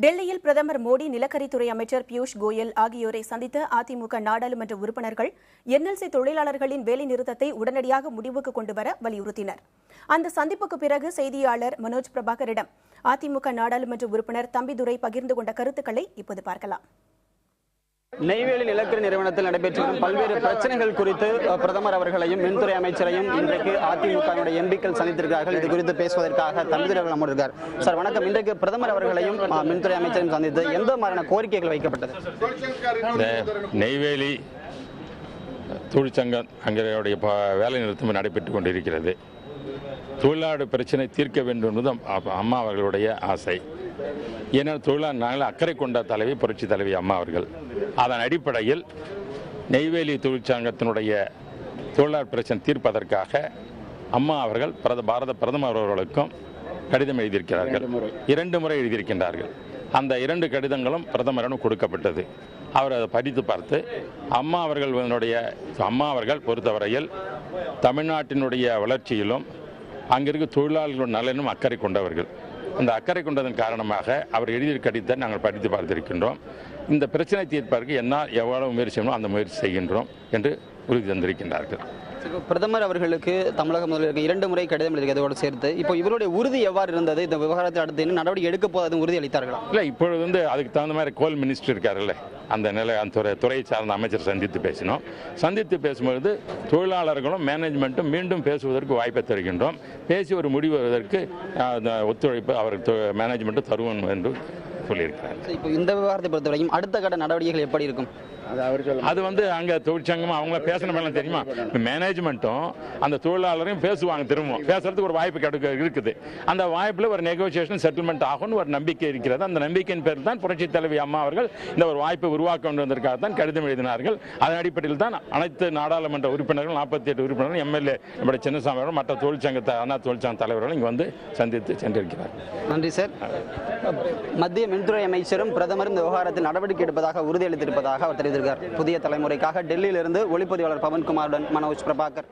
டெல்லியில் பிரதமர் மோடி, நிலக்கரித்துறை அமைச்சர் பியூஷ் கோயல் ஆகியோரை சந்தித்த அதிமுக நாடாளுமன்ற உறுப்பினர்கள் என்எல்சி தொழிலாளர்களின் வேலைநிறுத்தத்தை உடனடியாக முடிவுக்கு கொண்டுவர வலியுறுத்தினர். அந்த சந்திப்புக்கு பிறகு செய்தியாளர் மனோஜ் பிரபாகரிடம் அதிமுக நாடாளுமன்ற உறுப்பினர் தம்பிதுரை பகிர்ந்து கொண்ட கருத்துக்களை இப்போது பார்க்கலாம். நெய்வேலி நிலக்கரி நிறுவனத்தில் நடைபெற்று வரும் பல்வேறு பிரச்சனைகள் குறித்து பிரதமர் அவர்களையும் மின்துறை அமைச்சரையும் இன்றைக்கு அதிமுக எம்பிக்கள் சந்தித்திருக்கிறார்கள். இது குறித்து பேசுவதற்காக தம்பிதுரை அவர்கள் அமர்ந்திருக்கார். சார் வணக்கம். இன்றைக்கு பிரதமர் அவர்களையும் மின்துறை அமைச்சரையும் சந்தித்து எந்த மாதிரியான கோரிக்கைகள் வைக்கப்பட்டது? நெய்வேலி தொழிற்சங்கம் அங்களுடைய வேலை நிறுத்தம் நடைபெற்றுக் கொண்டிருக்கிறது. தொழிலாளர் பிரச்சனை தீர்க்க வேண்டும் என்பது அம்மா அவர்களுடைய ஆசை. ஏன்னால் தொழிலாளர் நாங்கள் அக்கறை கொண்ட தலைவி புரட்சி தலைவி அம்மா அவர்கள். அதன் அடிப்படையில் நெய்வேலி தொழிற்சங்கத்தினுடைய தொழிலாளர் பிரச்சனை தீர்ப்பதற்காக அம்மா அவர்கள் பாரத பிரதமர் அவர்களுக்கும் கடிதம் எழுதியிருக்கிறார்கள். 2 முறை எழுதியிருக்கின்றார்கள். அந்த 2 கடிதங்களும் பிரதமரிடம் கொடுக்கப்பட்டது. அவர் அதை படித்து பார்த்து அம்மா அவர்கள் பொறுத்தவரையில் தமிழ்நாட்டினுடைய வளர்ச்சியிலும் அங்கிருக்கும் தொழிலாளர்களுடைய நலனும் அக்கறை கொண்டவர்கள். அந்த அக்கறை கொண்டதன் காரணமாக அவர் எழுதிய கடிதத்தை நாங்கள் படித்து பார்த்திருக்கின்றோம். இந்த பிரச்சனை தீர்ப்பதற்கு என்னால் எவ்வளவு முயற்சி செய்யணும் அந்த முயற்சி செய்கின்றோம் என்று உறுதி தந்திருக்கின்றார்கள். பிரதமர் அவர்களுக்கு தமிழக முதல்வருக்கு 2 முறை கடிதம் எழுதியதோடு சேர்த்து இப்போ இவருடைய உறுதி எவ்வாறு இருந்தது? இந்த விவகாரத்தை அடுத்து என்ன நடவடிக்கை எடுக்க போதும் உறுதி அளித்தார்களா? இல்லை, இப்பொழுது அதுக்கு தகுந்த மாதிரி கோல் மினிஸ்டர் இருக்காருல்ல, அந்த துறையை சார்ந்த அமைச்சர் சந்தித்து பேசினோம். சந்தித்து பேசும்பொழுது தொழிலாளர்களும் மேனேஜ்மெண்ட்டும் மீண்டும் பேசுவதற்கு வாய்ப்பை தருகின்றோம். பேசி ஒரு முடிவு வருவதற்கு ஒத்துழைப்பு அவருக்கு மேனேஜ்மெண்ட்டும் தருவோம் என்று சொல்லியிருக்கிறார். இப்போ இந்த விவகாரத்தை பொறுத்தவரைக்கும் அடுத்த கட்ட நடவடிக்கைகள் எப்படி இருக்கும்? அது அங்க தொழிற்சங்கம் அவங்கள பேசணும் தெரியுமா? மேனேஜ்மெண்ட்டும் அந்த தொழிலாளரையும் பேசுவாங்க. திரும்பவும் பேசுறதுக்கு ஒரு வாய்ப்பு இருக்குது. அந்த வாய்ப்புல ஒரு நெகோசியேஷன் செட்டில்மெண்ட் ஆகும்னு ஒரு நம்பிக்கை இருக்கிறது. அந்த நம்பிக்கையின் பேரில் தான் புரட்சி தலைவி அம்மா அவர்கள் இந்த ஒரு வாய்ப்பை உருவாக்க வேண்டுவதற்காக தான் கடிதம் எழுதினார்கள். அதன் அடிப்படையில் தான் அனைத்து நாடாளுமன்ற உறுப்பினர்கள் 48 உறுப்பினர்கள் எம்எல்ஏ நம்முடைய சின்னசாமி அவர்கள் மற்ற அண்ணா தொழிற்சங்க தலைவர்கள் இங்கு வந்து சந்தித்து சென்றிருக்கிறார்கள். நன்றி சார். மத்திய மின்துறை அமைச்சரும் பிரதமரும் இந்த விவகாரத்தில் நடவடிக்கை எடுப்பதாக உறுதியளித்திருப்பதாக அவர் தெரிவித்திருக்கிறார். புதிய தலைமுறைக்காக டெல்லியிலிருந்து ஒளிப்பதிவாளர் பவன்குமாருடன் மனோஜ் பிரபாகர்.